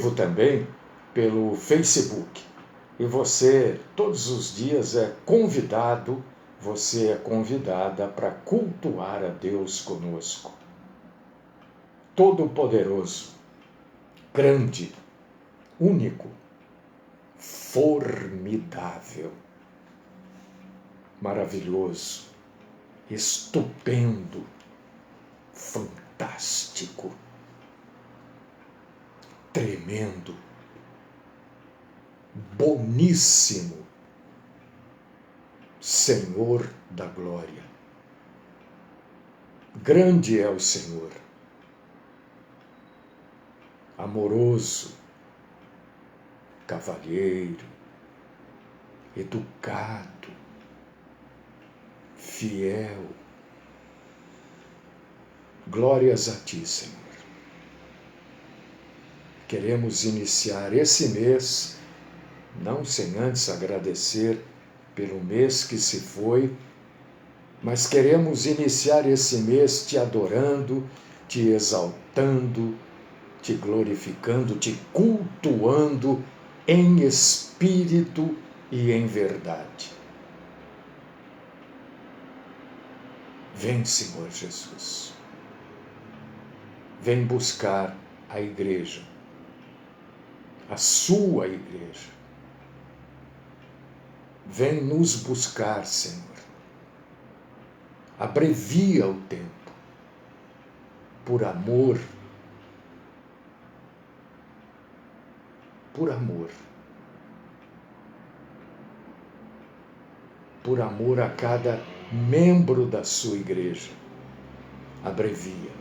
vivo também pelo Facebook. E você, todos os dias, você é convidada para cultuar a Deus conosco. Todo-Poderoso, grande, único, formidável, maravilhoso, estupendo, fantástico, tremendo, boníssimo, Senhor da glória. Grande é o Senhor, amoroso, cavalheiro, educado, fiel. Glórias a ti, Senhor. Queremos iniciar esse mês, não sem antes agradecer pelo mês que se foi, mas queremos iniciar esse mês te adorando, te exaltando, te glorificando, te cultuando em espírito e em verdade. Vem, Senhor Jesus. Vem buscar a igreja, a sua igreja. Vem nos buscar, Senhor. Abrevia o tempo, por amor, por amor a cada membro da sua igreja. Abrevia.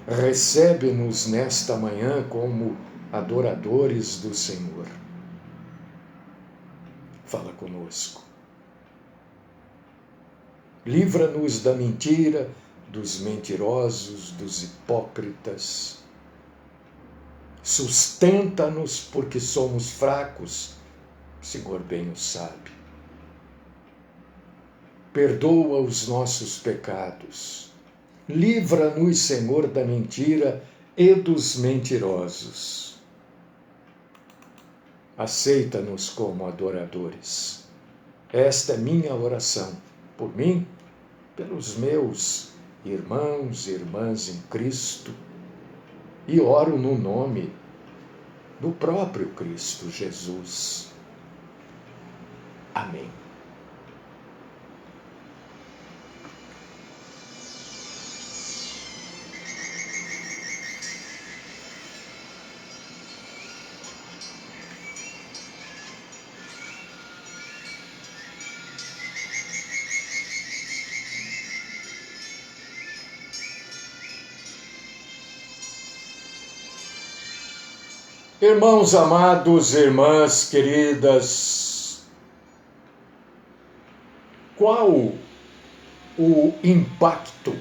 Recebe-nos nesta manhã como adoradores do Senhor. Fala conosco. Livra-nos da mentira, dos mentirosos, dos hipócritas. Sustenta-nos porque somos fracos, o Senhor bem o sabe. Perdoa os nossos pecados. Livra-nos, Senhor, da mentira e dos mentirosos. Aceita-nos como adoradores. Esta é minha oração, por mim, pelos meus irmãos e irmãs em Cristo, e oro no nome do próprio Cristo Jesus. Amém. Irmãos amados, irmãs queridas, qual o impacto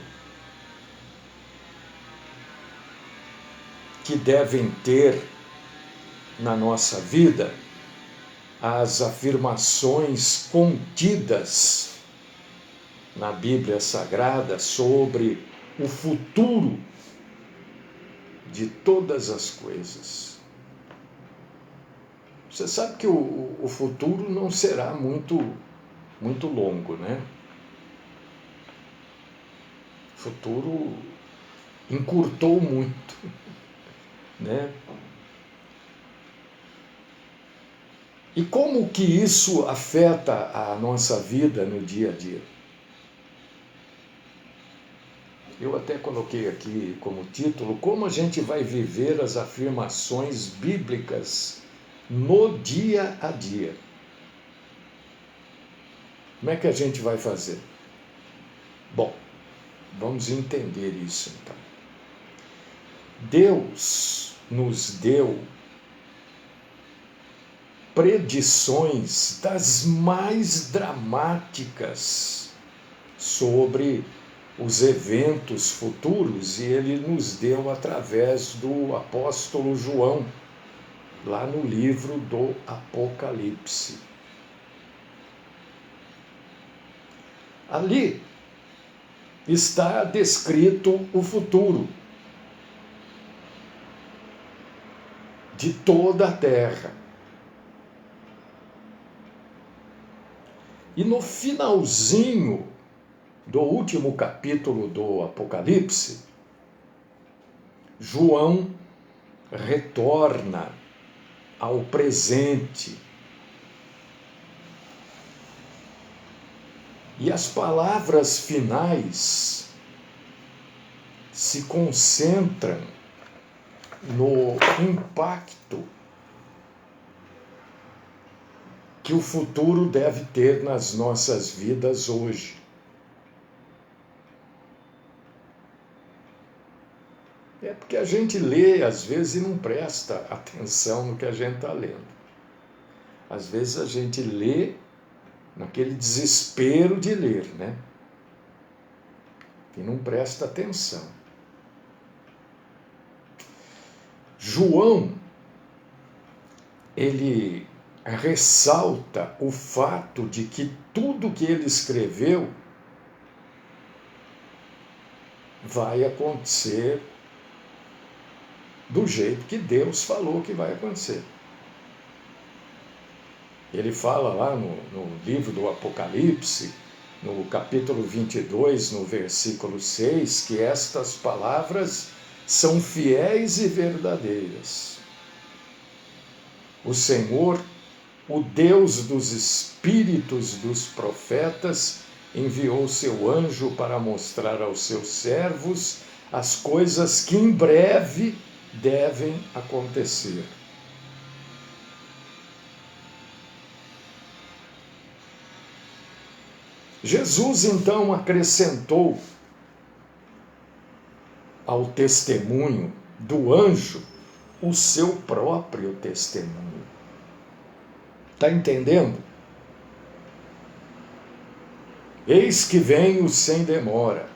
que devem ter na nossa vida as afirmações contidas na Bíblia Sagrada sobre o futuro de todas as coisas? Você sabe que o futuro não será muito longo, né? O futuro encurtou muito, né? E como que isso afeta a nossa vida no dia a dia? Eu até coloquei aqui como título, como a gente vai viver as afirmações bíblicas no dia a dia. Como é que a gente vai fazer? Bom, vamos entender isso então. Deus nos deu predições das mais dramáticas sobre os eventos futuros, e ele nos deu através do apóstolo João, lá no livro do Apocalipse. Ali está descrito o futuro. de toda a terra. E no finalzinho do último capítulo do Apocalipse, João retorna ao presente. E as palavras finais se concentram no impacto que o futuro deve ter nas nossas vidas hoje. É porque a gente lê, às vezes, e não presta atenção no que a gente está lendo. Às vezes a gente lê naquele desespero de ler, né? E não presta atenção. João, ele ressalta o fato de que tudo que ele escreveu vai acontecer do jeito que Deus falou que vai acontecer. Ele fala lá no livro do Apocalipse, no capítulo 22, no versículo 6, que estas palavras são fiéis e verdadeiras. O Senhor, o Deus dos espíritos dos profetas, enviou seu anjo para mostrar aos seus servos as coisas que em breve devem acontecer. Jesus então acrescentou ao testemunho do anjo o seu próprio testemunho. Está entendendo? Eis que venho sem demora.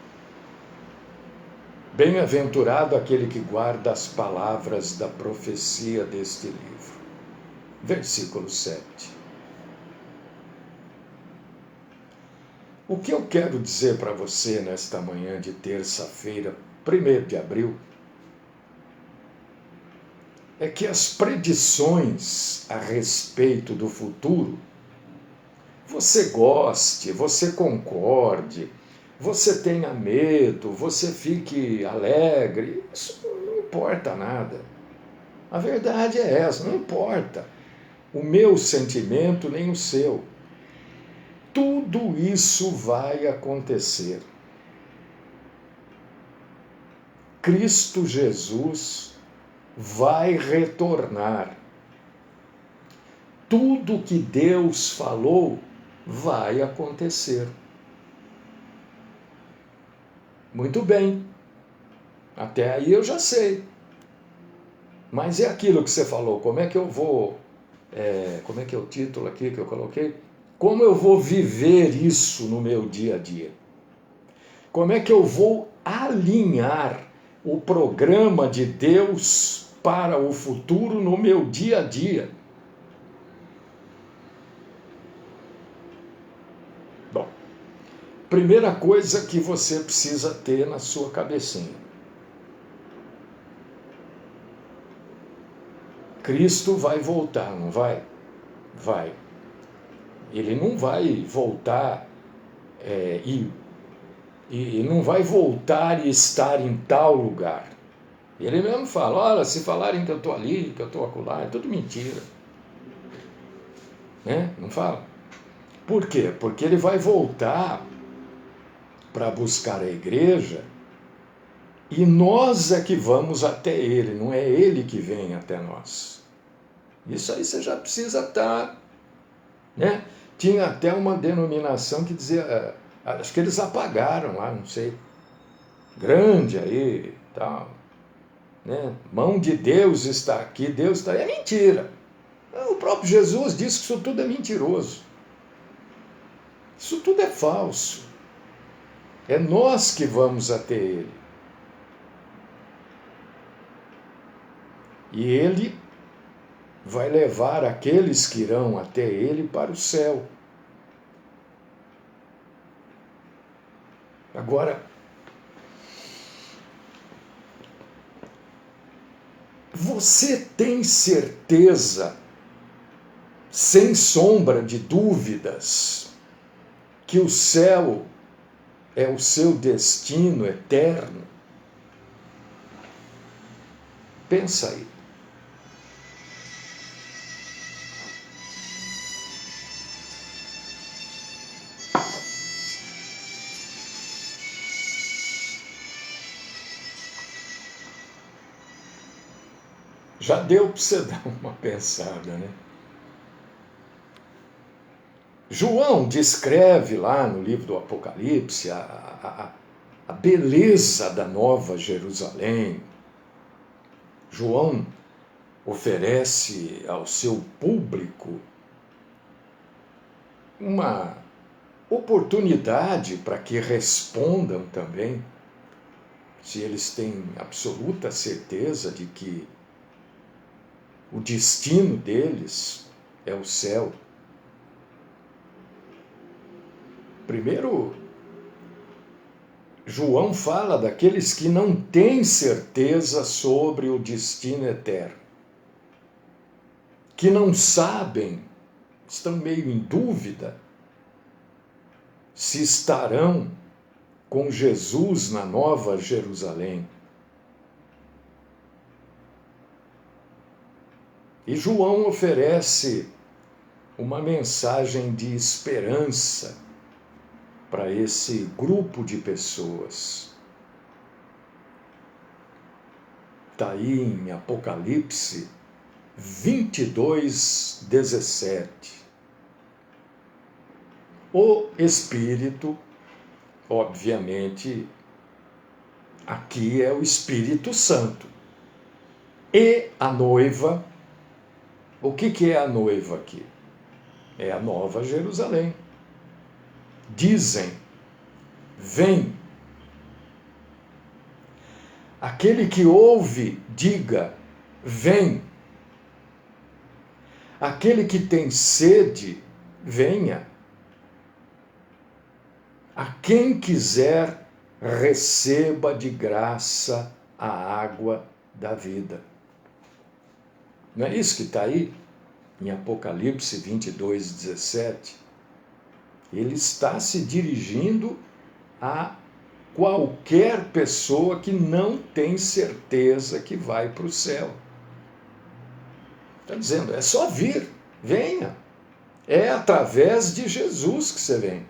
Bem-aventurado aquele que guarda as palavras da profecia deste livro. Versículo 7. O que eu quero dizer para você nesta manhã de terça-feira, 1º de abril, é que as predições a respeito do futuro, você goste, você concorde, você tenha medo, você fique alegre, isso não importa nada. A verdade é essa, não importa o meu sentimento nem o seu. Tudo isso vai acontecer. Cristo Jesus vai retornar. Tudo que Deus falou vai acontecer. Muito bem. Até aí eu já sei. Mas é aquilo que você falou, como é que eu vou... como é que é o título aqui que eu coloquei? Como eu vou viver isso no meu dia a dia? Como é que eu vou alinhar o programa de Deus para o futuro no meu dia a dia? Bom, primeira coisa que você precisa ter na sua cabecinha. Cristo vai voltar, não vai? Vai. Ele não vai voltar e não vai voltar e estar em tal lugar. Ele mesmo fala, olha, se falarem que eu estou ali, que eu estou acolá, é tudo mentira. Né? Não fala? Por quê? Porque ele vai voltar para buscar a igreja e nós é que vamos até ele, não é ele que vem até nós. Isso aí você já precisa estar... Né? Tinha até uma denominação que dizia, acho que eles apagaram lá, não sei, grande aí, tal, né? Mão de Deus está aqui, Deus está aí. É mentira. O próprio Jesus disse que isso tudo é mentiroso. Isso tudo é falso. É nós que vamos até ele. E ele vai levar aqueles que irão até ele para o céu. Agora, Você tem certeza, sem sombra de dúvidas, que o céu é o seu destino eterno? Pensa aí. Já deu para você dar uma pensada, né? João descreve lá no livro do Apocalipse a beleza da Nova Jerusalém. João oferece ao seu público uma oportunidade para que respondam também, se eles têm absoluta certeza de que o destino deles é o céu. Primeiro, João fala daqueles que não têm certeza sobre o destino eterno, que não sabem, estão meio em dúvida se estarão com Jesus na Nova Jerusalém. E João oferece uma mensagem de esperança para esse grupo de pessoas. Está aí em Apocalipse 22, 17. O Espírito, obviamente, aqui é o Espírito Santo. E a noiva, o que é a noiva aqui? É a Nova Jerusalém. Dizem, vem. Aquele que ouve, diga, vem. Aquele que tem sede, venha. A quem quiser, receba de graça a água da vida. Não é isso que está aí em Apocalipse 22, 17? Ele está se dirigindo a qualquer pessoa que não tem certeza que vai para o céu. Está dizendo, é só vir, venha. É através de Jesus que você vem.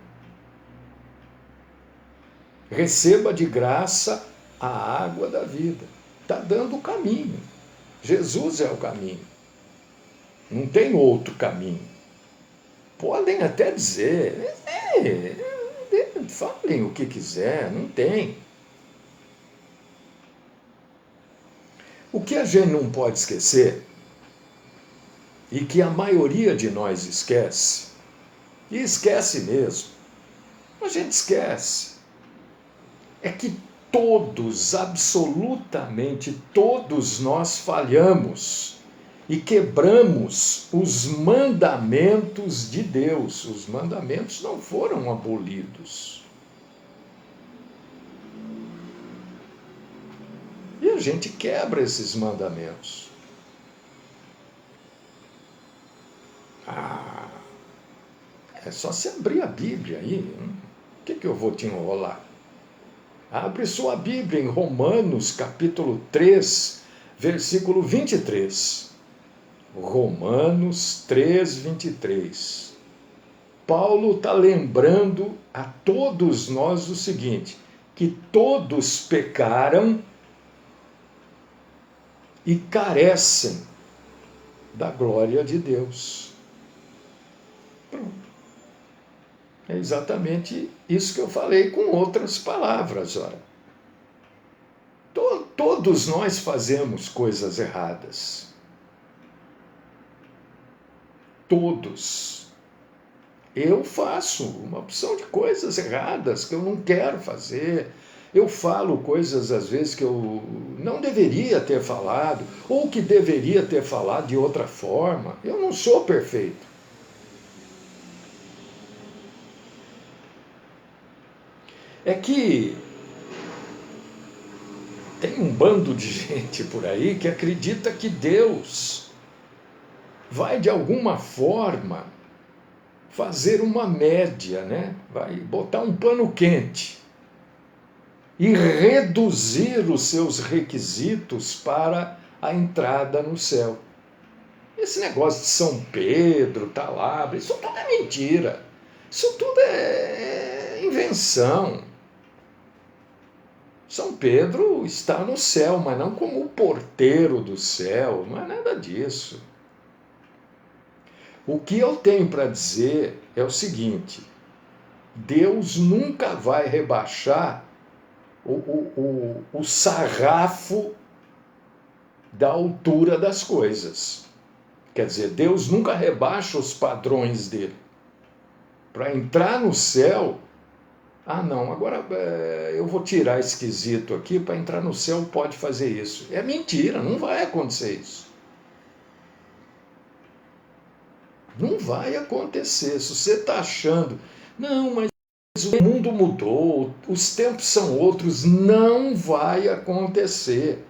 Receba de graça a água da vida. Está dando o caminho. Jesus é o caminho. Não tem outro caminho. Podem até dizer, falem o que quiser, não tem. O que a gente não pode esquecer, e que a maioria de nós esquece, e esquece mesmo, a gente esquece, é que todos, absolutamente todos nós falhamos e quebramos os mandamentos de Deus. Os mandamentos não foram abolidos. E a gente quebra esses mandamentos. É só se abrir a Bíblia aí. O que eu vou te enrolar? Abre sua Bíblia em Romanos, capítulo 3, versículo 23. Romanos 3, 23. Paulo está lembrando a todos nós o seguinte, que todos pecaram e carecem da glória de Deus. Pronto. É exatamente isso que eu falei com outras palavras. Ora. Todos nós fazemos coisas erradas. Todos. Eu faço uma opção de coisas erradas que eu não quero fazer. Eu falo coisas, às vezes, que eu não deveria ter falado, ou que deveria ter falado de outra forma. Eu não sou perfeito. É que Tem um bando de gente por aí que acredita que Deus vai, de alguma forma, fazer uma média, né? Vai botar um pano quente e reduzir os seus requisitos para a entrada no céu. Esse negócio de São Pedro, Talabra, isso tudo é mentira. Isso tudo é invenção. São Pedro está no céu, mas não como o porteiro do céu, não é nada disso. O que eu tenho para dizer é o seguinte: Deus nunca vai rebaixar o sarrafo da altura das coisas. Quer dizer, Deus nunca rebaixa os padrões dele. Para entrar no céu, não, agora eu vou tirar esse quesito aqui, para entrar no céu pode fazer isso. É mentira, não vai acontecer isso. Não vai acontecer. Se você está achando, não, mas o mundo mudou, os tempos são outros, não vai acontecer.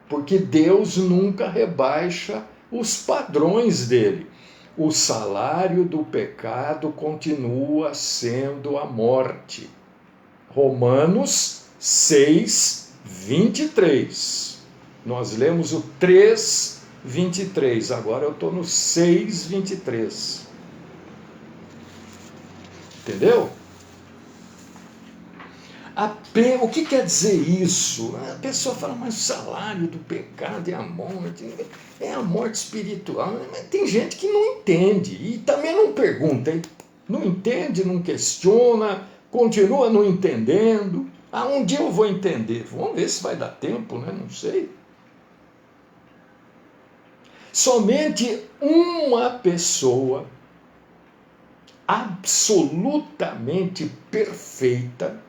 Porque Deus nunca rebaixa os padrões dele. O salário do pecado continua sendo a morte. Romanos 6, 23. Nós lemos o 3, 23. Agora eu estou no 6, 23. Entendeu? O que quer dizer isso? A pessoa fala, mas o salário do pecado é a morte. É a morte espiritual. Mas tem gente que não entende. E também não pergunta. Hein? Não entende, não questiona, continua não entendendo. Um dia eu vou entender. Vamos ver se vai dar tempo, né? Não sei. Somente uma pessoa absolutamente perfeita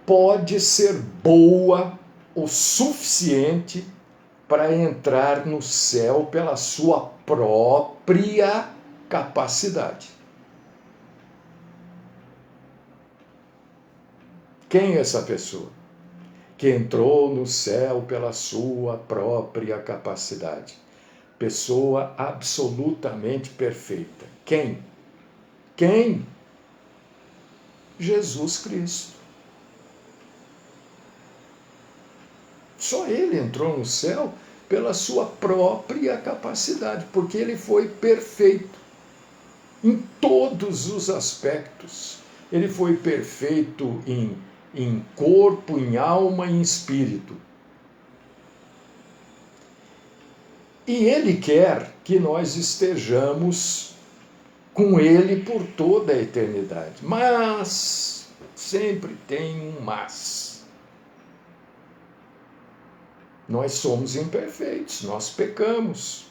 pode ser boa o suficiente para entrar no céu pela sua própria capacidade. Quem é essa pessoa? Que entrou no céu pela sua própria capacidade. Pessoa absolutamente perfeita. Quem? Quem? Jesus Cristo. Só ele entrou no céu pela sua própria capacidade, porque ele foi perfeito em todos os aspectos. Ele foi perfeito em corpo, em alma e em espírito. E ele quer que nós estejamos com ele por toda a eternidade. Mas, sempre tem um mas. Nós somos imperfeitos, nós pecamos.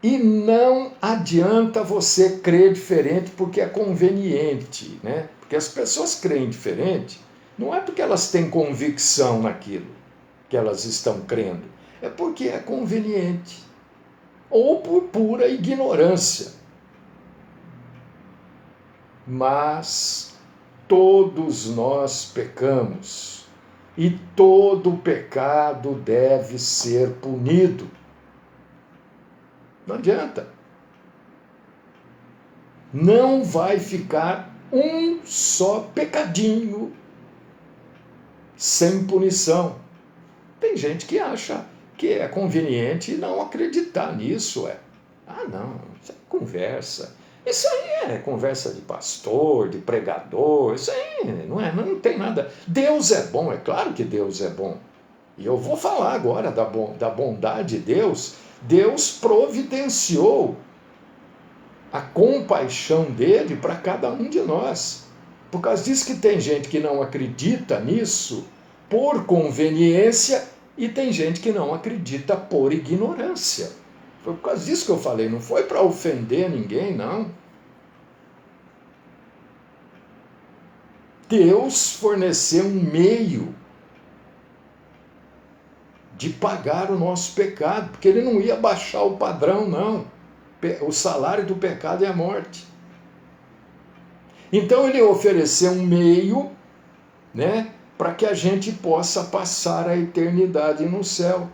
E não adianta você crer diferente porque é conveniente, né? Porque as pessoas creem diferente, não é porque elas têm convicção naquilo que elas estão crendo, é porque é conveniente, ou por pura ignorância. Mas todos nós pecamos. E todo pecado deve ser punido. Não adianta. Não vai ficar um só pecadinho sem punição. Tem gente que acha que é conveniente não acreditar nisso. Não, isso é conversa. Isso aí é conversa de pastor, de pregador, isso aí não tem nada. Deus é bom, é claro que Deus é bom. E eu vou falar agora da bondade de Deus. Deus providenciou a compaixão dele para cada um de nós. Por causa disso que tem gente que não acredita nisso por conveniência e tem gente que não acredita por ignorância. Foi por causa disso que eu falei, não foi para ofender ninguém, não. Deus forneceu um meio de pagar o nosso pecado, porque ele não ia baixar o padrão, não. O salário do pecado é a morte. Então ele ofereceu um meio né? Para que a gente possa passar a eternidade no céu.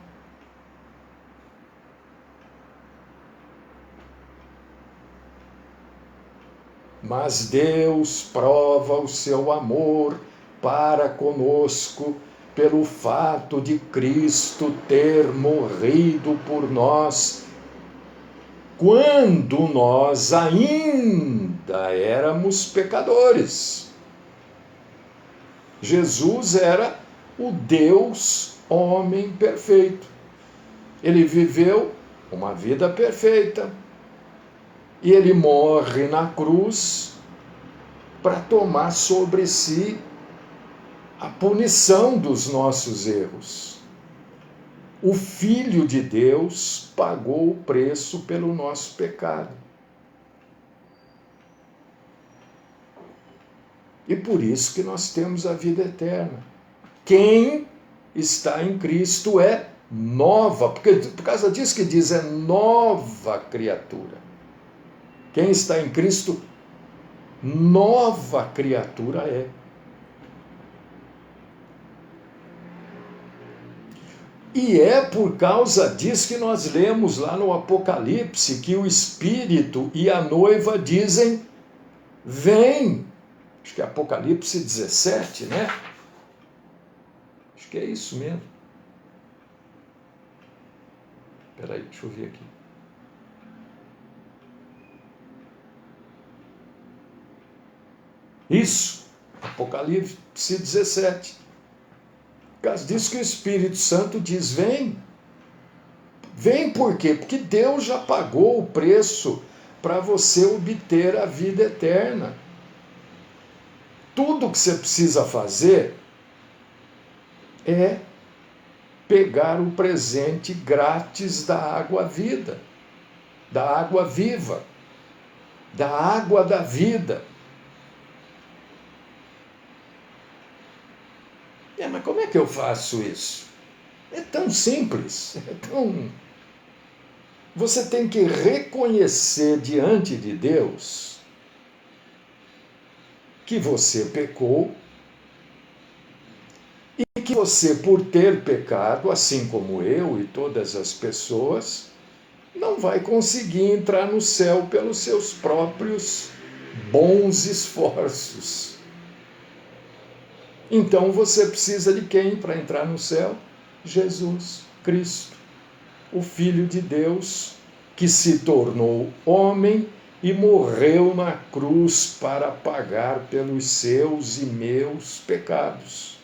Mas Deus prova o seu amor para conosco pelo fato de Cristo ter morrido por nós quando nós ainda éramos pecadores. Jesus era o Deus homem perfeito. Ele viveu uma vida perfeita. E ele morre na cruz para tomar sobre si a punição dos nossos erros. O Filho de Deus pagou o preço pelo nosso pecado. E por isso que nós temos a vida eterna. Quem está em Cristo é nova, porque por causa disso que diz, é nova criatura. Quem está em Cristo, nova criatura é. E é por causa disso que nós lemos lá no Apocalipse que o Espírito e a noiva dizem, vem. Acho que é Apocalipse 17, né? Acho que é isso mesmo. Espera aí, deixa eu ver aqui. Isso, Apocalipse 17. Por causa disso que o Espírito Santo diz, vem. Vem por quê? Porque Deus já pagou o preço para você obter a vida eterna. Tudo que você precisa fazer é pegar o presente grátis da água vida, da água viva, da água da vida. Mas como é que eu faço isso? É tão simples, Você tem que reconhecer diante de Deus que você pecou e que você, por ter pecado, assim como eu e todas as pessoas, não vai conseguir entrar no céu pelos seus próprios bons esforços. Então você precisa de quem para entrar no céu? Jesus Cristo, o Filho de Deus, que se tornou homem e morreu na cruz para pagar pelos seus e meus pecados.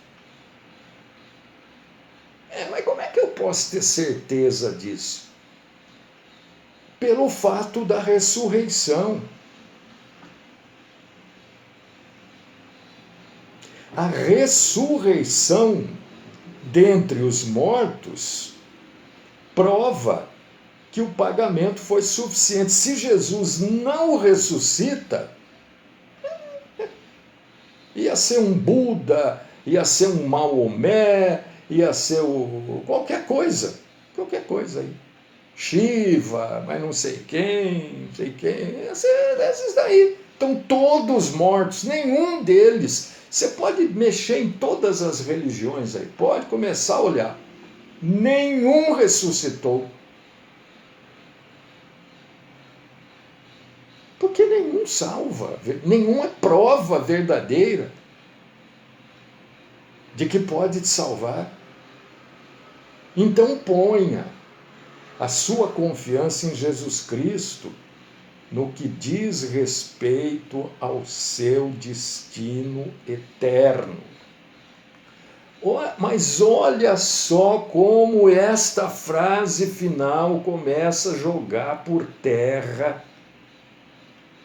Mas como é que eu posso ter certeza disso? Pelo fato da ressurreição. A ressurreição dentre os mortos prova que o pagamento foi suficiente. Se Jesus não ressuscita, ia ser um Buda, ia ser um Maomé, ia ser qualquer coisa aí. Shiva, mas não sei quem, ia ser desses daí. Estão todos mortos, nenhum deles. Você pode mexer em todas as religiões aí, pode começar a olhar. Nenhum ressuscitou. Porque nenhum salva, nenhum é prova verdadeira de que pode te salvar. Então ponha a sua confiança em Jesus Cristo no que diz respeito ao seu destino eterno. Mas olha só como esta frase final começa a jogar por terra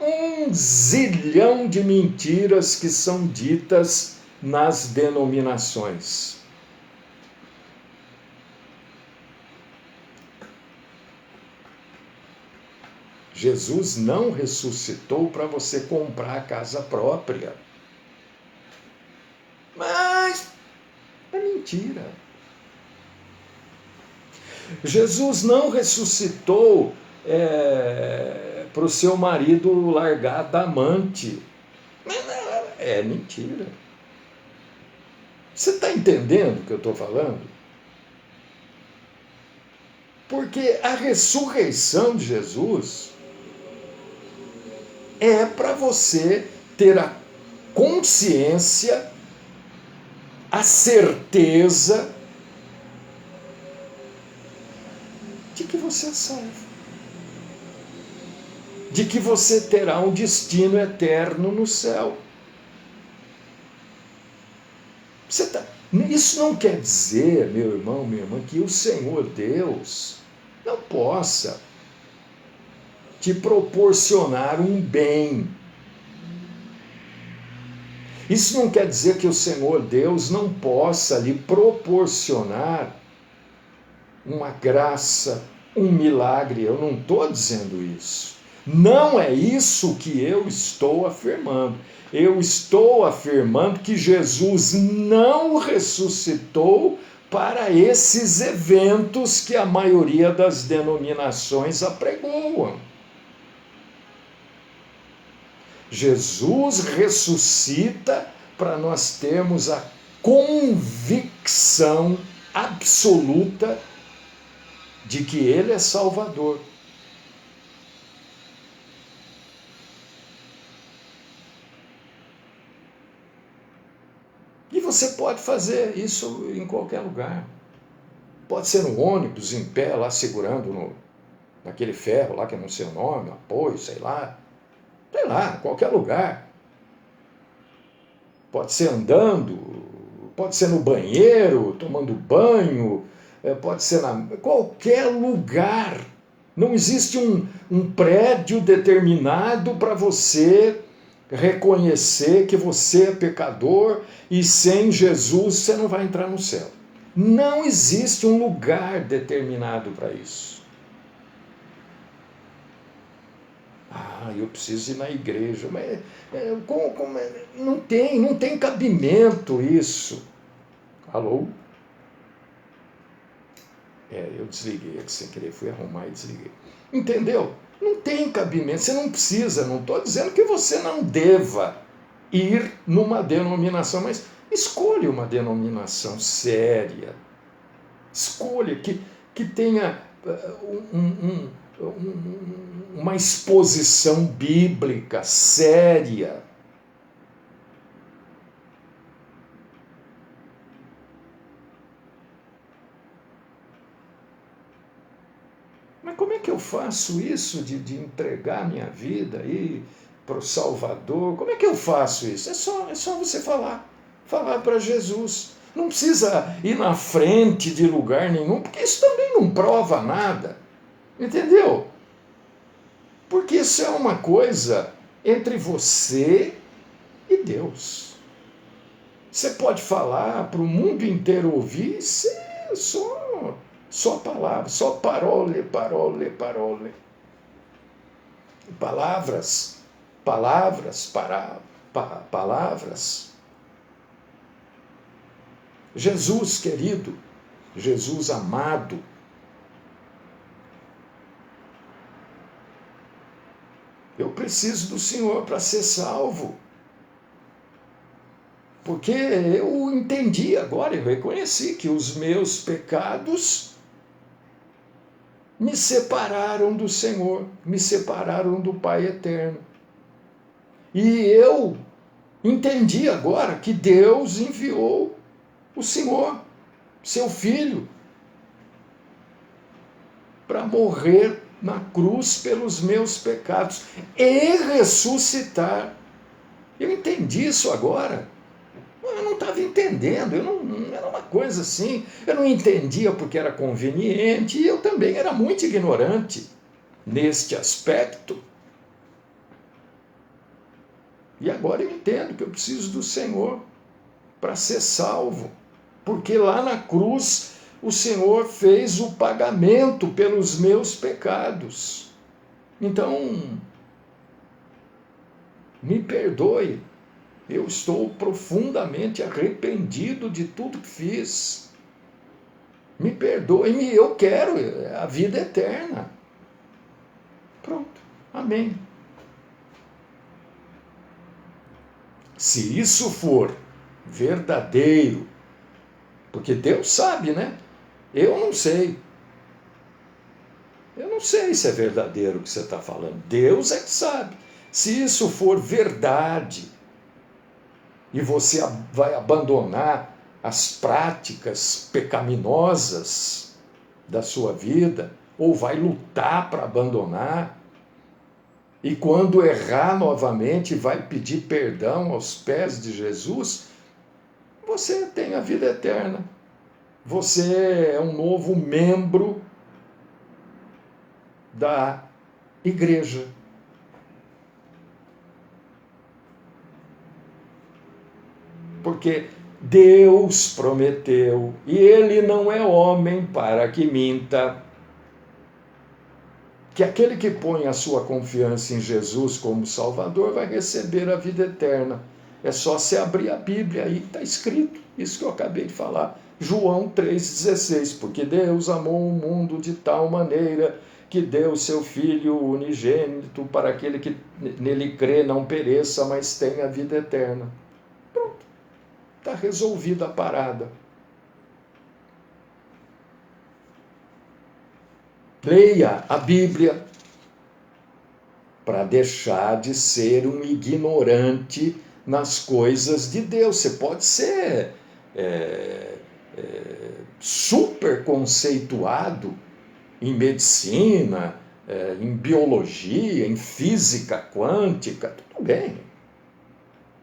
um zilhão de mentiras que são ditas nas denominações. Jesus não ressuscitou para você comprar a casa própria. Mas é mentira. Jesus não ressuscitou para o seu marido largar da amante. É mentira. Você está entendendo o que eu estou falando? Porque a ressurreição de Jesus é para você ter a consciência, a certeza de que você é salvo. De que você terá um destino eterno no céu. Isso não quer dizer, meu irmão, minha irmã, que o Senhor Deus não possa te proporcionar um bem. Isso não quer dizer que o Senhor Deus não possa lhe proporcionar uma graça, um milagre. Eu não estou dizendo isso. Não é isso que eu estou afirmando. Eu estou afirmando que Jesus não ressuscitou para esses eventos que a maioria das denominações apregoam. Jesus ressuscita para nós termos a convicção absoluta de que Ele é Salvador. E você pode fazer isso em qualquer lugar. Pode ser no ônibus, em pé, lá segurando naquele ferro lá que eu não sei o nome, apoio, sei lá, qualquer lugar. Pode ser andando, pode ser no banheiro, tomando banho, pode ser qualquer lugar. Não existe um prédio determinado para você reconhecer que você é pecador e sem Jesus você não vai entrar no céu. Não existe um lugar determinado para isso. Eu preciso ir na igreja, mas não tem cabimento isso. Alô? Eu desliguei aqui sem querer, fui arrumar e desliguei. Entendeu? Não tem cabimento, você não precisa, não estou dizendo que você não deva ir numa denominação, mas escolha uma denominação séria. Escolha que tenha uma exposição bíblica séria. Mas como é que eu faço isso de entregar minha vida aí para o Salvador? Como é que eu faço isso? É só você falar para Jesus. Não precisa ir na frente de lugar nenhum, porque isso também não prova nada. Entendeu? Porque isso é uma coisa entre você e Deus. Você pode falar para o mundo inteiro ouvir, só palavras, só parole. Palavras. Jesus querido, Jesus amado, eu preciso do Senhor para ser salvo. Porque eu entendi agora, eu reconheci que os meus pecados me separaram do Senhor, me separaram do Pai eterno. E eu entendi agora que Deus enviou o Senhor, seu Filho, para morrer na cruz pelos meus pecados e ressuscitar. Eu entendi isso agora. Eu não estava entendendo, era uma coisa assim, eu não entendia porque era conveniente e eu também era muito ignorante neste aspecto. E agora eu entendo que eu preciso do Senhor para ser salvo, porque lá na cruz o Senhor fez o pagamento pelos meus pecados. Então, me perdoe. Eu estou profundamente arrependido de tudo que fiz. Me perdoe, eu quero a vida eterna. Pronto, amém. Se isso for verdadeiro, Porque Deus sabe, né? Eu não sei. Eu não sei se é verdadeiro o que você está falando. Deus é que sabe. Se isso for verdade e você vai abandonar as práticas pecaminosas da sua vida, ou vai lutar para abandonar, e quando errar novamente vai pedir perdão aos pés de Jesus, você tem a vida eterna. Você é um novo membro da igreja. Porque Deus prometeu, e Ele não é homem para que minta, que aquele que põe a sua confiança em Jesus como Salvador vai receber a vida eterna. É só você abrir a Bíblia, aí está escrito isso que eu acabei de falar. João 3,16, porque Deus amou o mundo de tal maneira que deu seu Filho unigênito para aquele que nele crê não pereça, mas tenha a vida eterna. Pronto, está resolvida a parada. Leia a Bíblia para deixar de ser um ignorante nas coisas de Deus. Você pode ser super conceituado em medicina, em biologia, em física quântica, tudo bem.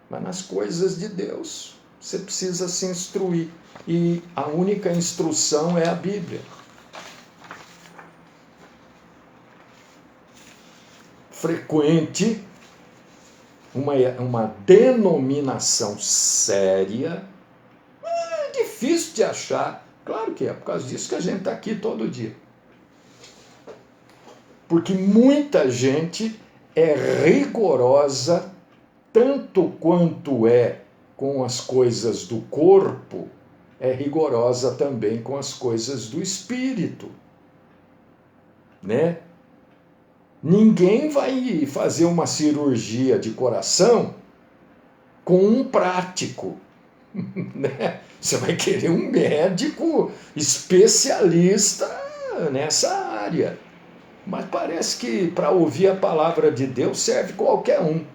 Mas nas coisas de Deus, você precisa se instruir. E a única instrução é a Bíblia. Frequente uma denominação séria, é difícil de achar. Claro que é, por causa disso que a gente está aqui todo dia. Porque muita gente é rigorosa, tanto quanto é com as coisas do corpo, é rigorosa também com as coisas do espírito, né? Ninguém vai fazer uma cirurgia de coração com um prático, né? Você vai querer um médico especialista nessa área. Mas parece que para ouvir a palavra de Deus serve qualquer um.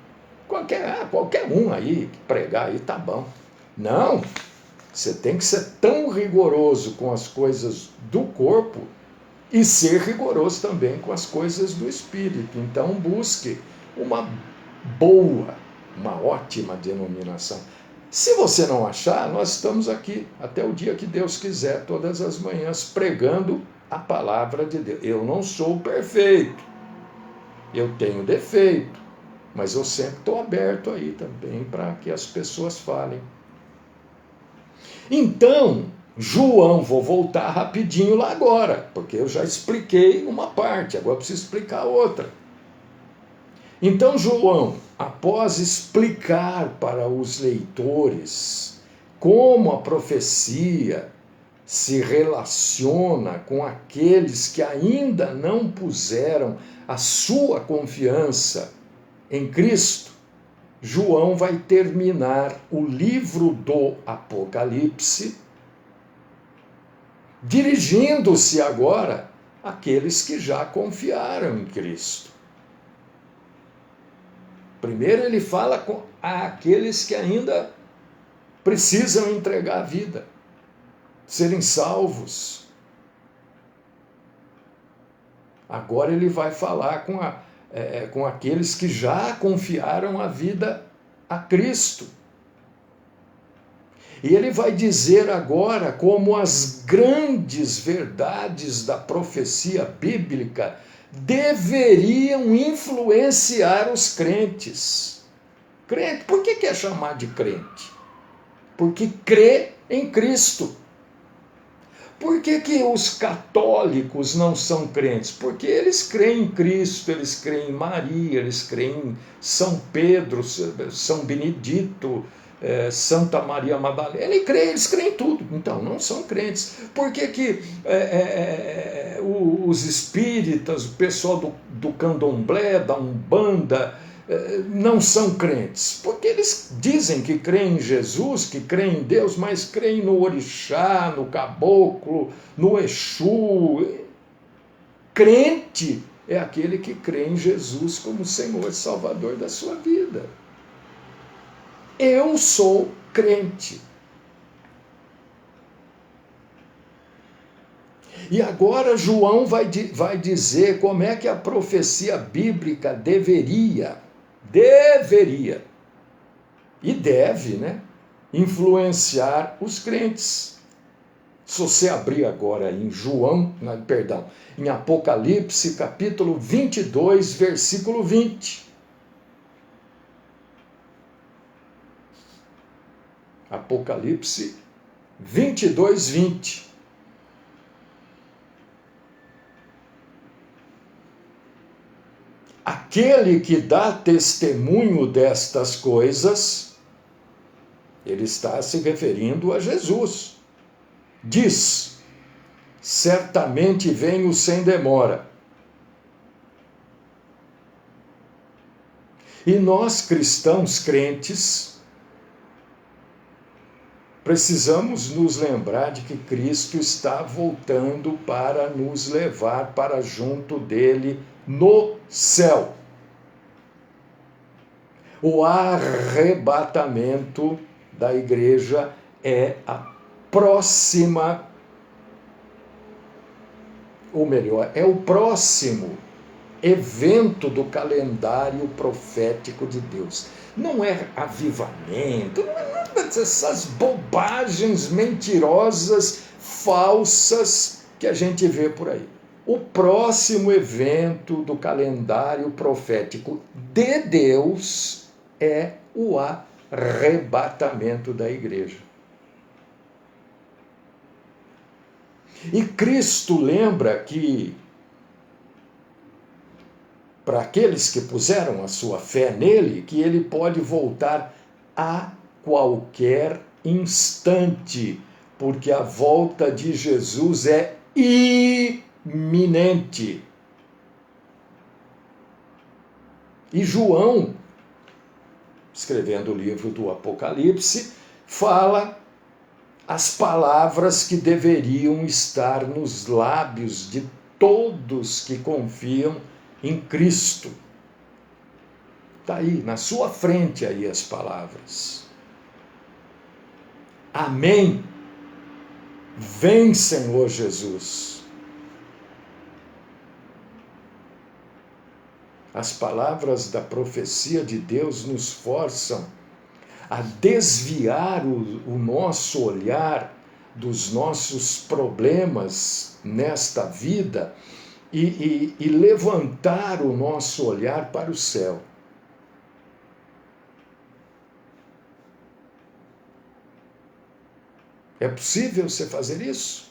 Qualquer um aí, que pregar aí tá bom. Não, você tem que ser tão rigoroso com as coisas do corpo e ser rigoroso também com as coisas do espírito. Então busque uma boa, uma ótima denominação. Se você não achar, nós estamos aqui até o dia que Deus quiser, todas as manhãs, pregando a palavra de Deus. Eu não sou perfeito, eu tenho defeito, mas eu sempre estou aberto aí também para que as pessoas falem. Então, João, vou voltar rapidinho lá agora, porque eu já expliquei uma parte, agora preciso explicar outra. Então, João, após explicar para os leitores como a profecia se relaciona com aqueles que ainda não puseram a sua confiança em Cristo, João vai terminar o livro do Apocalipse dirigindo-se agora àqueles que já confiaram em Cristo. Primeiro ele fala àqueles que ainda precisam entregar a vida, serem salvos. Agora ele vai falar com aqueles que já confiaram a vida a Cristo. E ele vai dizer agora como as grandes verdades da profecia bíblica deveriam influenciar os crentes. Crente, por que é chamado de crente? Porque crê em Cristo. Por que os católicos não são crentes? Porque eles creem em Cristo, eles creem em Maria, eles creem em São Pedro, São Benedito, Santa Maria Madalena. Eles creem em tudo, então não são crentes. Por que os espíritas, o pessoal do candomblé, da Umbanda, não são crentes? Porque eles dizem que creem em Jesus, que creem em Deus, mas creem no orixá, no caboclo, no Exu. Crente é aquele que crê em Jesus como Senhor e Salvador da sua vida. Eu sou crente. E agora João vai dizer como é que a profecia bíblica deveria e deve, né, influenciar os crentes. Se você abrir agora em em Apocalipse, capítulo 22, versículo 20. Apocalipse 22, 20. Aquele que dá testemunho destas coisas, ele está se referindo a Jesus. Diz: certamente venho sem demora. E nós, cristãos crentes, precisamos nos lembrar de que Cristo está voltando para nos levar para junto dele no céu. O arrebatamento da igreja é a próxima, ou melhor, é o próximo evento do calendário profético de Deus. Não é avivamento, não é nada dessas bobagens mentirosas, falsas que a gente vê por aí. O próximo evento do calendário profético de Deus é o arrebatamento da igreja. E Cristo lembra que, para aqueles que puseram a sua fé nele, que ele pode voltar a qualquer instante, porque a volta de Jesus é iminente. E João, escrevendo o livro do Apocalipse, fala as palavras que deveriam estar nos lábios de todos que confiam em Cristo. Está aí, na sua frente aí as palavras. Amém. Vem, Senhor Jesus. As palavras da profecia de Deus nos forçam a desviar o nosso olhar dos nossos problemas nesta vida e levantar o nosso olhar para o céu. É possível você fazer isso?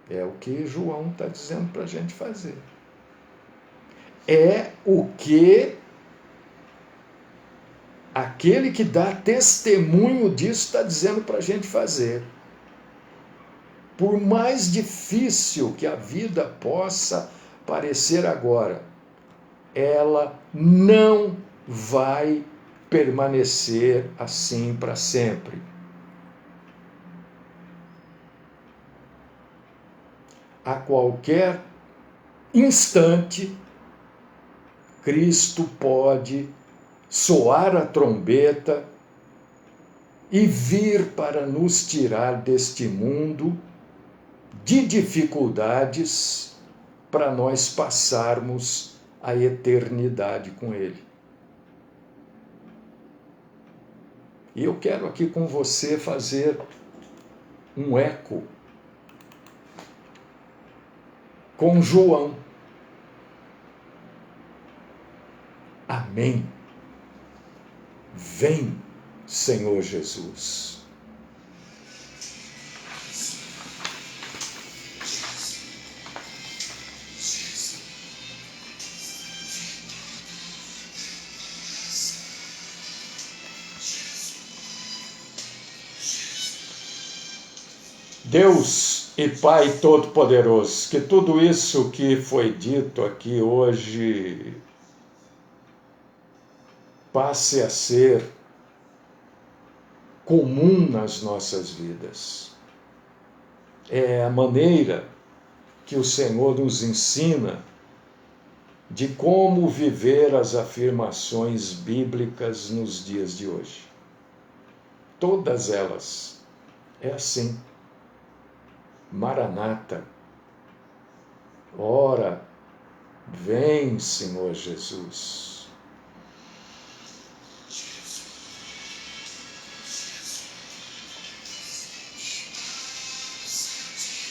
É o que João está dizendo para a gente fazer. É o que aquele que dá testemunho disso está dizendo para a gente fazer. Por mais difícil que a vida possa parecer agora, ela não vai permanecer assim para sempre. A qualquer instante, Cristo pode soar a trombeta e vir para nos tirar deste mundo de dificuldades para nós passarmos a eternidade com Ele. E eu quero aqui com você fazer um eco com João. Amém. Vem, Senhor Jesus. Deus e Pai Todo-Poderoso, que tudo isso que foi dito aqui hoje passe a ser comum nas nossas vidas. É a maneira que o Senhor nos ensina de como viver as afirmações bíblicas nos dias de hoje. Todas elas. É assim. Maranata. Ora, vem, Senhor Jesus.